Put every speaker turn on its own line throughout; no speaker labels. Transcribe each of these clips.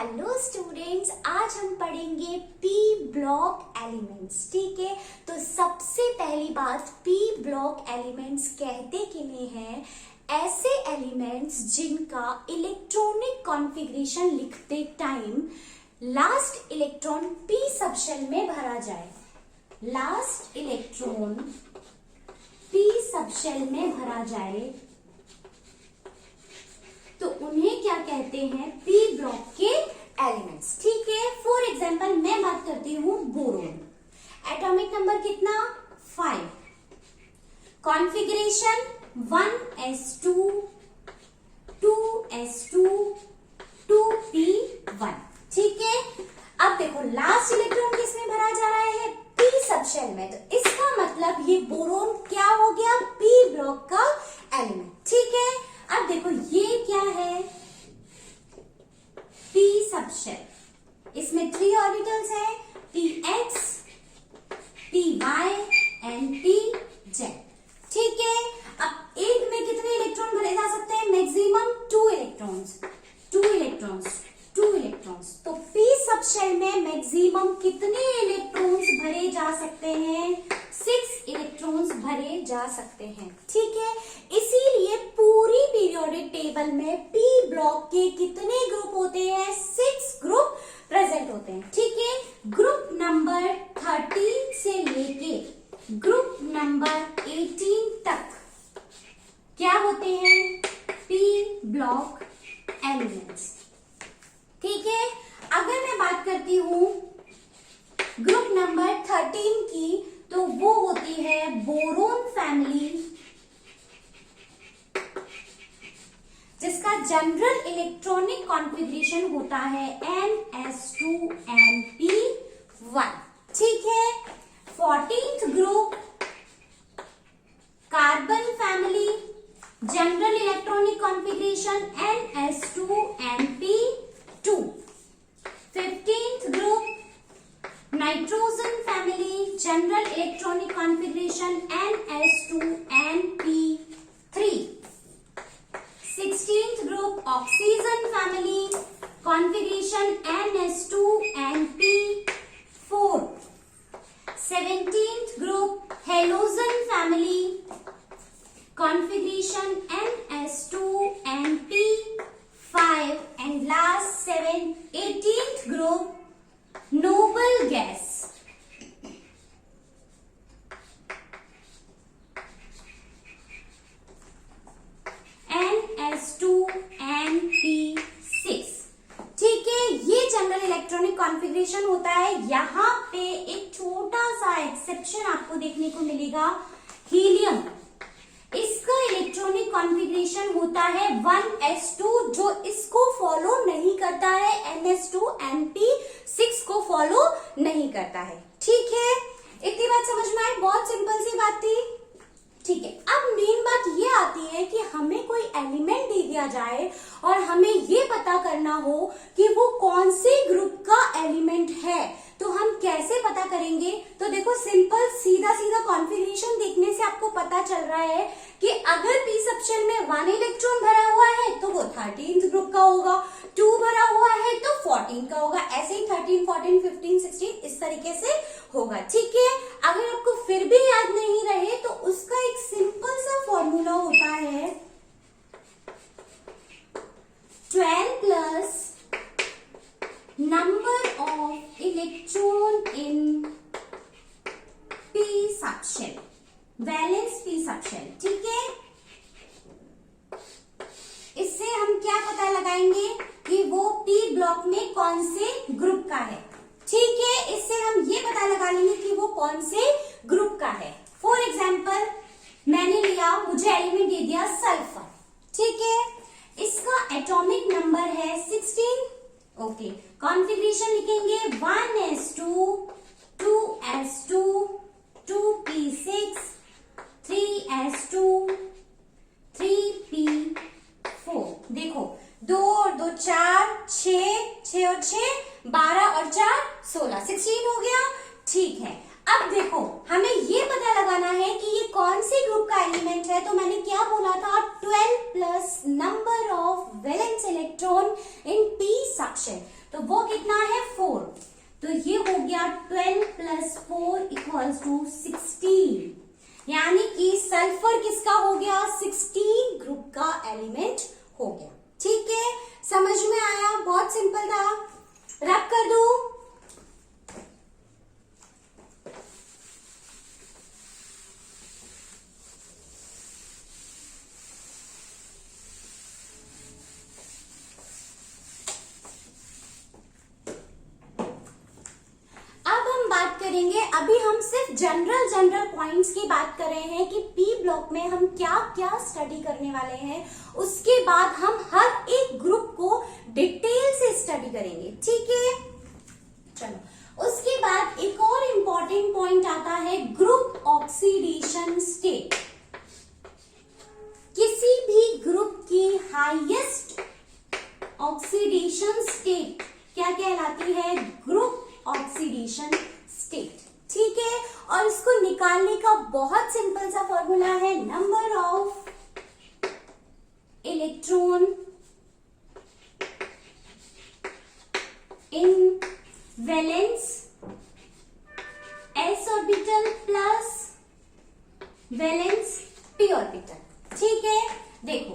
Hello students, आज हम पढ़ेंगे पी ब्लॉक एलिमेंट्स। ठीक है, तो सबसे पहली बात, पी ब्लॉक एलिमेंट्स कहते किन्हें हैं? ऐसे एलिमेंट्स जिनका इलेक्ट्रॉनिक कॉन्फ़िगरेशन लिखते time last electron P subshell में भरा जाए। लास्ट इलेक्ट्रॉन पी सबशेल में भरा जाए तो उन्हें क्या कहते हैं? पी ब्लॉक के एलिमेंट्स। ठीक है, फॉर एग्जाम्पल मैं बात करती हूं बोरोन। एटॉमिक नंबर कितना? 5। Configuration 1s2 2s2 2p1। ठीक है, अब देखो लास्ट इलेक्ट्रॉन किसमें भरा जा रहा है? पी सबशेल में। तो इसका मतलब ये बोरोन क्या हो गया? पी ब्लॉक का एलिमेंट। ठीक है, अब देखो ये क्या है? P subshell. इसमें 3 ऑर्बिटल्स है, px, py एंड pz। ठीक है, अब एक में कितने इलेक्ट्रॉन भरे जा सकते हैं? Maximum 2 electrons. 2 electrons, 2 electrons. तो पी सबशेल में मैक्सिमम कितने इलेक्ट्रॉन्स भरे जा सकते हैं? 6 इलेक्ट्रॉन्स भरे जा सकते हैं। ठीक है, इसीलिए पूरी पीरियोडिक टेबल में पी ब्लॉक के कितने ग्रुप होते हैं? 6 ग्रुप प्रेजेंट होते हैं। ठीक है, ग्रुप नंबर 13 से लेके ग्रुप नंबर 18 तक क्या होते हैं? P block elements. ठीक है, अगर मैं बात करती हूं ग्रुप नंबर 13 की, तो वो होती है बोरोन फैमिली, जिसका जनरल इलेक्ट्रॉनिक कॉन्फ़िगरेशन होता है NS2Np1। ठीक है, 14th group carbon family, general electronic configuration NS2Np2। 15th group nitrogen family, general electronic configuration NS2Np3। 16th group oxygen family, configuration NS2Np4। 17th group halogen family, configuration NS2Np5। And last 18th group noble gas, NS2Np6। ठीक है, ये general electronic configuration होता है। यहां पे एक छोटा सा एक्सेप्शन आपको देखने को मिलेगा, हीलियम। इसका इलेक्ट्रॉनिक कॉन्फ़िगरेशन होता है 1s2, जो इसको फॉलो नहीं करता है, NS2Np6 को फॉलो नहीं करता है। ठीक है, इतनी बात समझ में आई? बहुत सिंपल सी बात थी। ठीक है, अब मेन बात ये आती है कि हमें कोई एलिमेंट दे दिया जाए और हमें ये पता करना हो कि वो कौन से ग्रुप का एलिमेंट है, तो हम कैसे पता करेंगे? तो देखो, सिंपल सीधा सीधा कॉन्फ़िगरेशन देखने से आपको पता चल रहा है कि अगर पी सबशेल में 1 इलेक्ट्रॉन भरा हुआ है तो वो 13th ग्रुप का होगा, 2 भरा हुआ है तो 14 का होगा, ऐसे ही 13, 14, 15, 16 इस तरीके से होगा। ठीक है, अगर आपको फिर भी याद नहीं रहे तो उसका एक सिंपल सा फॉर्मूला होता है 12 plus number of electron in p subshell, valence p subshell। ठीक है, इससे हम क्या पता लगाएंगे कि वो p ब्लॉक में कौन से ग्रुप का है। ठीक है, इससे हम ये पता लगा लेंगे कि वो कौन से ग्रुप का है। फॉर एग्जाम्पल मैंने लिया, मुझे एलिमेंट दे दिया सल्फर। ठीक है, इसका एटॉमिक नंबर है 16। ओके, कॉन्फ़िगरेशन लिखेंगे 1s2 2s2 2p6 3s2 3p4। देखो 2 और 2 4, 6 और 6 12 और 4 16, 16 हो गया। ठीक है, अब देखो हमें ये पता लगाना है कि ये कौन से ग्रुप का एलिमेंट है। तो मैंने क्या बोला था, 12 plus number of valence electron in p section, तो वो कितना है 4। तो ये हो गया 12 प्लस 4 इक्वल्स टू 16, यानी कि सल्फर किसका हो गया, 16 ग्रुप का एलिमेंट हो गया। ठीक है, समझ में आया, बहुत सिंपल था। रब कर दू। अभी हम सिर्फ जनरल पॉइंट्स की बात कर रहे हैं कि पी ब्लॉक में हम क्या क्या स्टडी करने वाले हैं। उसके बाद हम हर एक ग्रुप को डिटेल से स्टडी करेंगे। ठीक है, चलो उसके बाद एक और इंपॉर्टेंट पॉइंट आता है ग्रुप ऑक्सीडेशन स्टेट। किसी भी ग्रुप की हाईएस्ट ऑक्सीडेशन स्टेट क्या कहलाती है, ग्रुप ऑक्सीडेशन स्टेट। ठीक है, और इसको निकालने का बहुत सिंपल सा फॉर्मूला है, number of electron in valence s orbital plus valence p orbital. ठीक है, देखो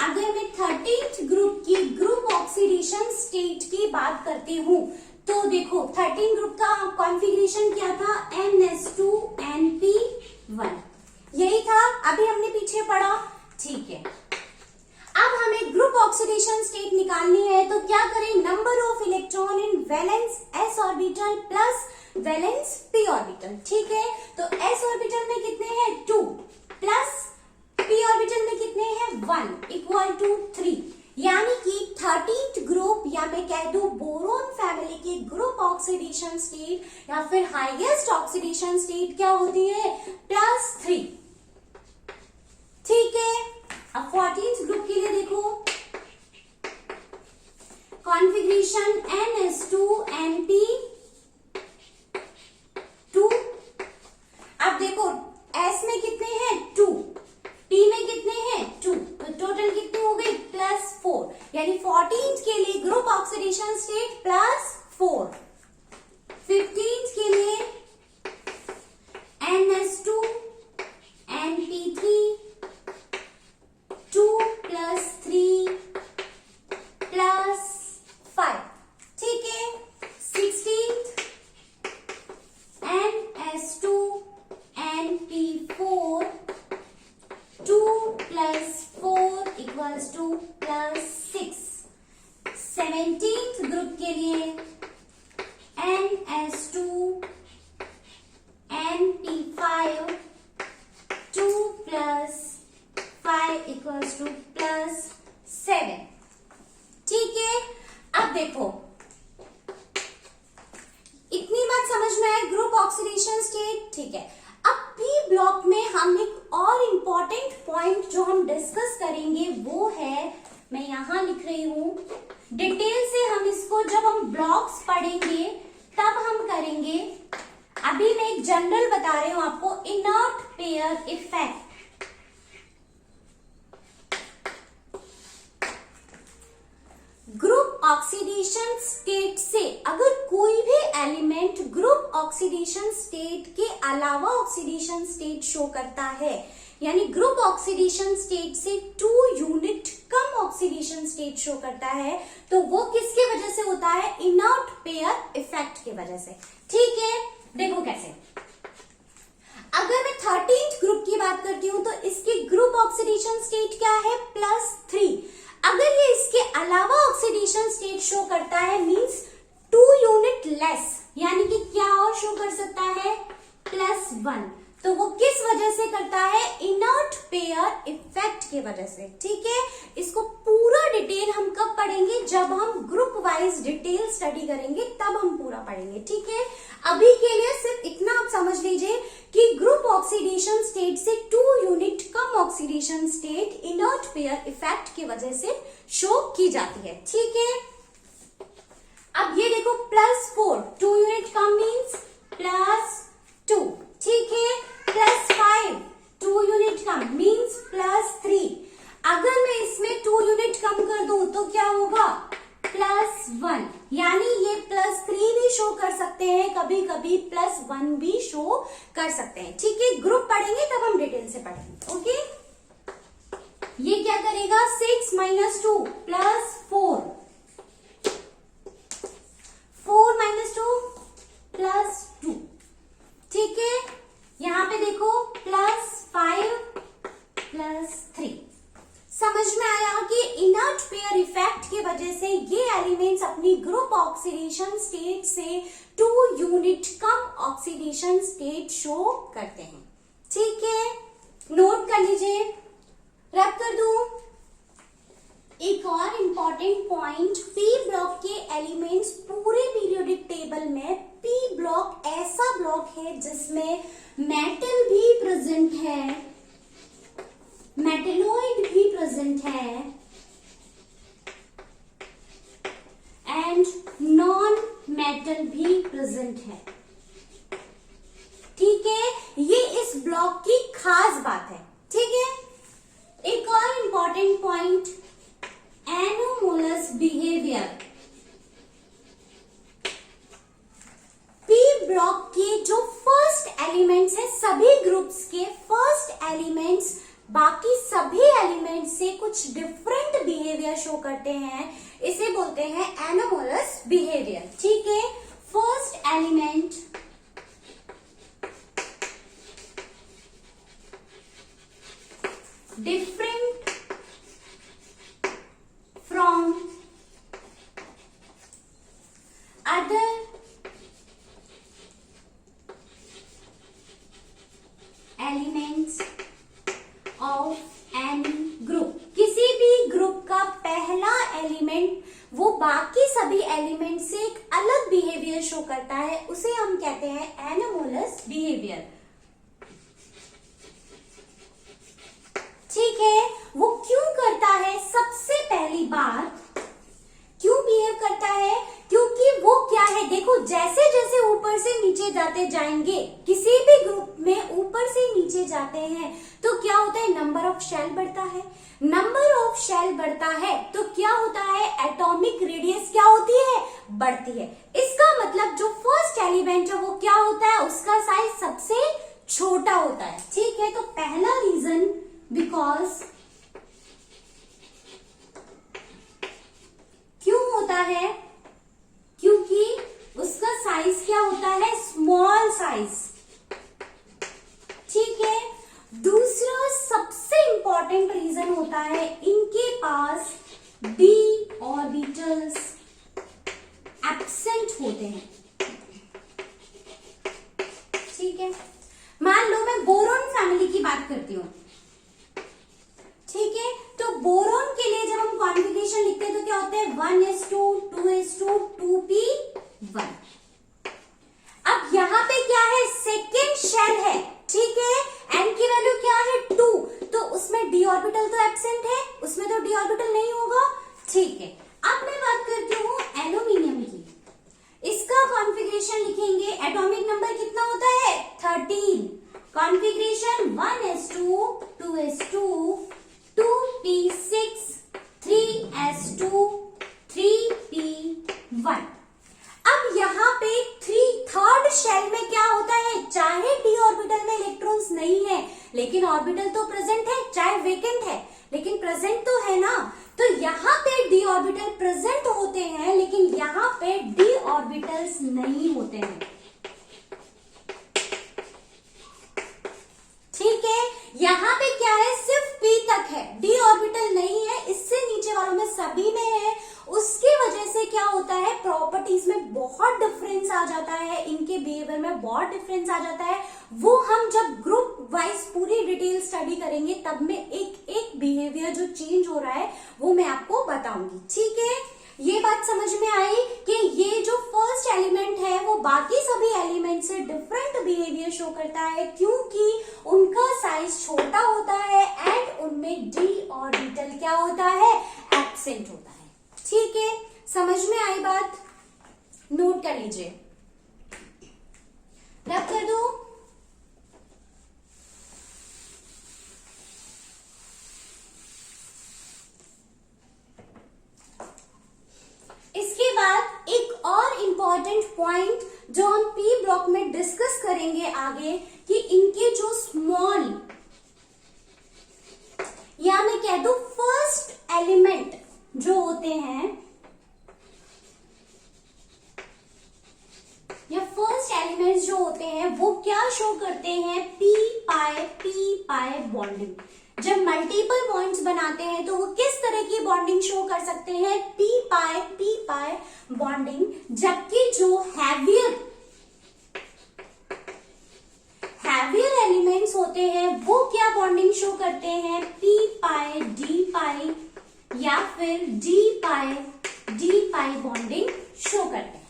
अगर मैं 13th ग्रुप की ग्रुप ऑक्सीडेशन स्टेट की बात करती हूं तो देखो 13 ग्रुप का कॉन्फ़िगरेशन क्या था, NS2NP1, यही था, अभी हमने पीछे पढ़ा। ठीक है, अब हमें ग्रुप ऑक्सीडेशन स्टेट निकालनी है, तो क्या करें, number of electron in valence s orbital plus valence p orbital. ठीक है, तो s ऑर्बिटल में कितने हैं 2 प्लस p ऑर्बिटल में कितने हैं 1 इक्वल टू 3, यानी कि 13th ग्रुप या मैं कह दूं बोरोन फैमिली के ग्रुप ऑक्सीडेशन स्टेट या फिर हाईएस्ट ऑक्सीडेशन स्टेट क्या होती है, +3। ठीक है, अब 14th ग्रुप के लिए देखो कॉन्फ़िगरेशन NS2NP2। अब देखो S में कितने हैं 2, P में कितने हैं 2, तो टोटल कितनी हो गई +4, यानी 14th के लिए ग्रुप ऑक्सीडेशन स्टेट +4, 15th के लिए NS2 NP3 2 + 3 + 5। ठीक है, 16th NS2 NP4 2 + 4 equals to +6। 17th group के लिए NS2 NP5 2 + 5 इक्वल्स टू +7। ठीक है, अब देखो इतनी बात समझ में आए, ग्रुप ऑक्सीडेशन स्टेट। ठीक है, अब पी ब्लॉक में हम एक और इंपॉर्टेंट पॉइंट जो हम डिस्कस करेंगे वो है, मैं यहां लिख रही हूं, डिटेल से हम इसको जब हम ब्लॉक्स पढ़ेंगे तब हम करेंगे। अभी मैं एक जनरल बता रही हूं आपको, inert pair effect. Group oxidation state से अगर कोई भी एलिमेंट ग्रुप ऑक्सीडेशन स्टेट के अलावा ऑक्सीडेशन स्टेट शो करता है, यानी ग्रुप ऑक्सीडेशन स्टेट से 2 यूनिट कम ऑक्सीडेशन स्टेट शो करता है, तो वो किसके वजह से होता है, इनर्ट पेयर इफेक्ट की वजह से। ठीक है, देखो कैसे, अगर मैं 13th ग्रुप की बात करती हूं तो इसकी ग्रुप ऑक्सीडेशन स्टेट क्या है, +3। अगर ये इसके अलावा ऑक्सीडेशन स्टेट शो करता है मींस 2 यूनिट लेस, यानी कि क्या और शो कर सकता है, +1, तो वो किस वजह से करता है, इनर्ट पेयर इफेक्ट की वजह से। ठीक है, इसको पूरा डिटेल हम कब पढ़ेंगे, जब हम ग्रुप वाइज डिटेल स्टडी करेंगे तब हम पूरा पढ़ेंगे। ठीक है, अभी के लिए सिर्फ इतना आप समझ लीजिए कि ग्रुप ऑक्सीडेशन स्टेट से 2 यूनिट कम oxidation state inert pair effect की वजह से शो की जाती है। ठीक है, अब ये देखो +4, 2 यूनिट कम मीन्स +2, 1, यानी ये +3 भी शो कर सकते हैं, कभी कभी +1 भी शो कर सकते हैं। ठीक है, ग्रुप पढ़ेंगे तब हम डिटेल से पढ़ेंगे। ओके, ये क्या करेगा, 6 - 2 +4, 4 - 2 +2। ठीक है, यहां पे देखो +5 +3। समझ में आया कि इनर्ट पेयर इफेक्ट की वजह से ये एलिमेंट्स अपनी ग्रुप ऑक्सीडेशन स्टेट से 2 यूनिट कम ऑक्सीडेशन स्टेट शो करते हैं। ठीक है, नोट कर लीजिए, रब कर दूं। एक और इंपॉर्टेंट पॉइंट, पी ब्लॉक के एलिमेंट्स पूरे पीरियोडिक टेबल में, पी ब्लॉक ऐसा ब्लॉक है जिसमें मेटल भी प्रेजेंट है, मेटलोइड भी प्रेजेंट है एंड नॉन मेटल भी प्रेजेंट है। ठीक है, ये इस ब्लॉक की खास बात है। ठीक है, एक और important point, anomalous behaviour. P block के जो फर्स्ट एलिमेंट्स है, सभी ग्रुप्स के फर्स्ट एलिमेंट्स बाकी सभी एलिमेंट्स से कुछ डिफरेंट बिहेवियर शो करते हैं, इसे बोलते हैं एनोमोलस बिहेवियर। ठीक है, first element different from other elements of any group. किसी भी ग्रुप का पहला एलिमेंट वो बाकी सभी एलिमेंट से एक अलग बिहेवियर शो करता है, उसे हम कहते हैं एनोमोलस बिहेवियर। ठीक है, वो क्यों करता है, सबसे पहली बात क्यों बिहेव करता है, क्योंकि वो क्या है, देखो जैसे जैसे ऊपर से नीचे जाते जाएंगे, किसी भी ग्रुप में ऊपर से नीचे जाते हैं तो क्या होता है, नंबर ऑफ शेल बढ़ता है, नंबर ऑफ शेल बढ़ता है तो क्या होता है, एटॉमिक रेडियस क्या होती है, बढ़ती है। इसका मतलब जो फर्स्ट एलिमेंट है वो क्या होता है, उसका साइज सबसे छोटा होता है। ठीक है, तो पहला रीजन बिकॉज क्यों होता है, क्योंकि उसका साइज क्या होता है, स्मॉल साइज। ठीक है, दूसरा सबसे इंपॉर्टेंट रीजन होता है, इनके पास डी ऑर्बिटल्स एब्सेंट होते हैं। ठीक है, मान लो मैं बोरॉन फैमिली की बात करती हूं। ठीक है, तो बोरॉन के लिए जब हम कॉन्फ़िगरेशन लिखते हैं तो क्या होता है, 1s2 2s2 2p1। अब यहां पे क्या है, सेकेंड शेल है। ठीक है, n की वैल्यू क्या है, 2, तो उसमें d ऑर्बिटल तो एब्सेंट है, उसमें तो d ऑर्बिटल नहीं होगा। ठीक है, अब मैं बात करती हूँ एल्यूमिनियम की, इसका कॉन्फ़िगरेशन लिखेंगे, एटॉमिक नंबर कितना होता है, 13, configuration 1s2 2s2 2p6 3s2 3p1। अब यहाँ पे थर्ड शेल में क्या होता है, चाहे d ऑर्बिटल में इलेक्ट्रॉन्स नहीं है लेकिन ऑर्बिटल तो प्रेजेंट है, चाहे वेकेंट है लेकिन प्रेजेंट तो है ना, तो यहाँ पे d ऑर्बिटल प्रेजेंट होते हैं लेकिन यहाँ पे d ऑर्बिटल्स नहीं होते हैं। ठीक है, यहाँ पे क्या है, सिर्फ p तक है, d ऑर्बिटल नहीं है, इससे नीचे वालों में सभी में है। उसकी वजह से क्या होता है, प्रॉपर्टीज में बहुत डिफरेंस आ जाता है, इनके बिहेवियर में बहुत डिफरेंस आ जाता है। वो हम जब ग्रुप वाइज पूरी डिटेल स्टडी करेंगे तब में एक एक बिहेवियर जो चेंज हो रहा है वो मैं आपको बताऊंगी। ठीक है, ये बात समझ में आई कि ये जो फर्स्ट एलिमेंट है वो बाकी सभी एलिमेंट से डिफरेंट बिहेवियर शो करता है क्योंकि उनका साइज छोटा होता है एंड उनमें डी ऑर्बिटल क्या होता है, एब्सेंट होता है। ठीक है, समझ में आई बात, नोट कर लीजिए, रब कर दो। इसके बाद जो हम पी ब्लॉक में डिस्कस करेंगे आगे कि इनके जो स्मॉल या मैं कह दूं फर्स्ट एलिमेंट जो होते हैं या फर्स्ट एलिमेंट्स जो होते हैं वो क्या शो करते हैं, पी पाई बॉन्डिंग। जब मल्टीपल बॉन्ड्स बनाते हैं तो वो किस तरह की बॉन्डिंग शो कर सकते हैं, पी पाई बॉन्डिंग। जबकि जो हैवियर एलिमेंट्स होते हैं वो क्या बॉन्डिंग शो करते हैं, पी पाई डी पाई या फिर डी पाई बॉन्डिंग शो करते हैं।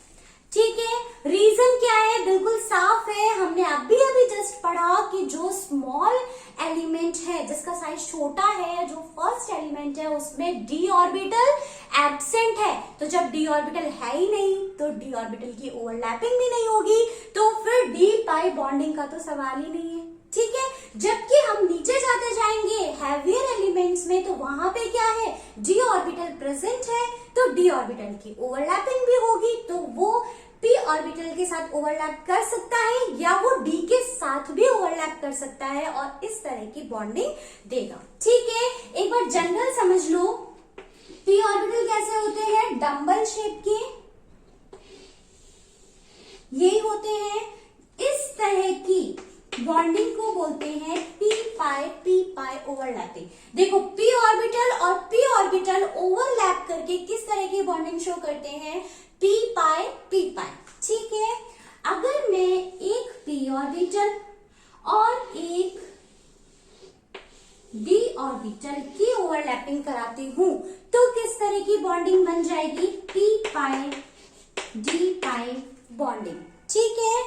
ठीक है, रीजन क्या है, बिल्कुल साफ है। हमने अभी जस्ट पढ़ा कि जो स्मॉल एलिमेंट है जिसका साइज छोटा है, जो फर्स्ट एलिमेंट है उसमें डी ऑर्बिटल एब्सेंट है। तो जब डी ऑर्बिटल है ही नहीं तो डी ऑर्बिटल की ओवरलैपिंग भी नहीं होगी, तो फिर डी पाई बॉन्डिंग का तो सवाल ही नहीं है। ठीक है, जबकि हम नीचे जाते जाएंगे हैवियर एलिमेंट्स में तो वहां पे क्या है, डी ऑर्बिटल प्रेजेंट है तो डी ऑर्बिटल की ओवरलैपिंग भी होगी, तो वो पी ऑर्बिटल के साथ ओवरलैप कर सकता है या वो डी के साथ भी ओवरलैप कर सकता है और इस तरह की बॉन्डिंग देगा। ठीक है, एक बार जनरल समझ लो, पी ऑर्बिटल कैसे होते हैं, डंबल शेप के ये होते हैं। इस तरह की बॉन्डिंग को बोलते हैं पी पाई ओवरलैपिंग। देखो पी ऑर्बिटल और पी ऑर्बिटल ओवरलैप करके किस तरह की बॉन्डिंग शो करते हैं, पी पाई। ठीक है, अगर मैं एक पी ऑर्बिटल और एक डी ऑर्बिटल की ओवरलैपिंग कराती हूं तो किस तरह की बॉन्डिंग बन जाएगी, पी पाई डी पाई बॉन्डिंग। ठीक है,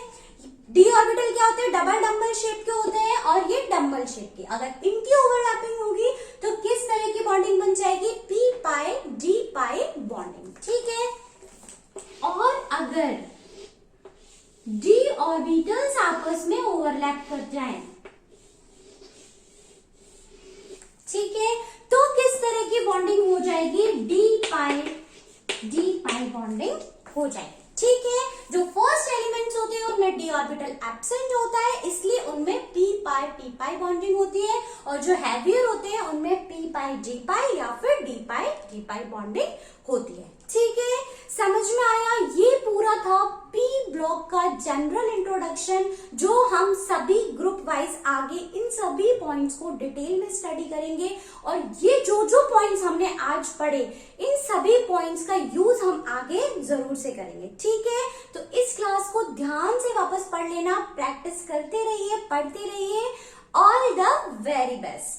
डी ऑर्बिटल क्या होते हैं, डबल डंबल शेप के होते हैं और ये डंबल शेप के। अगर इनकी ओवरलैपिंग होगी तो किस तरह की बॉन्डिंग बन जाएगी, पी पाई डी पाई बॉन्डिंग। ठीक है, और अगर डी ऑर्बिटल्स आपस में ओवरलैप कर जाएं, ठीक है, तो किस तरह की बॉन्डिंग हो जाएगी, डी पाई बॉन्डिंग हो जाएगी। ठीक है, जो फर्स्ट एलिमेंट्स होते हैं उनमें डी ऑर्बिटल एब्सेंट होता है इसलिए उनमें पी पाई बॉन्डिंग होती है, और जो हैवियर होते हैं उनमें पी पाई डी पाई या फिर डी पाई बॉन्डिंग होती है। ठीक है, समझ में आया, ये पूरा था पी ब्लॉक का जनरल इंट्रोडक्शन, जो हम सभी ग्रुप वाइज आगे इन सभी पॉइंट्स को डिटेल में स्टडी करेंगे। और ये जो पॉइंट्स हमने आज पढ़े इन सभी पॉइंट्स का यूज हम आगे जरूर से करेंगे। ठीक है, तो इस क्लास को ध्यान से वापस पढ़ लेना, प्रैक्टिस करते रहिए, पढ़ते रहिए। All the very best.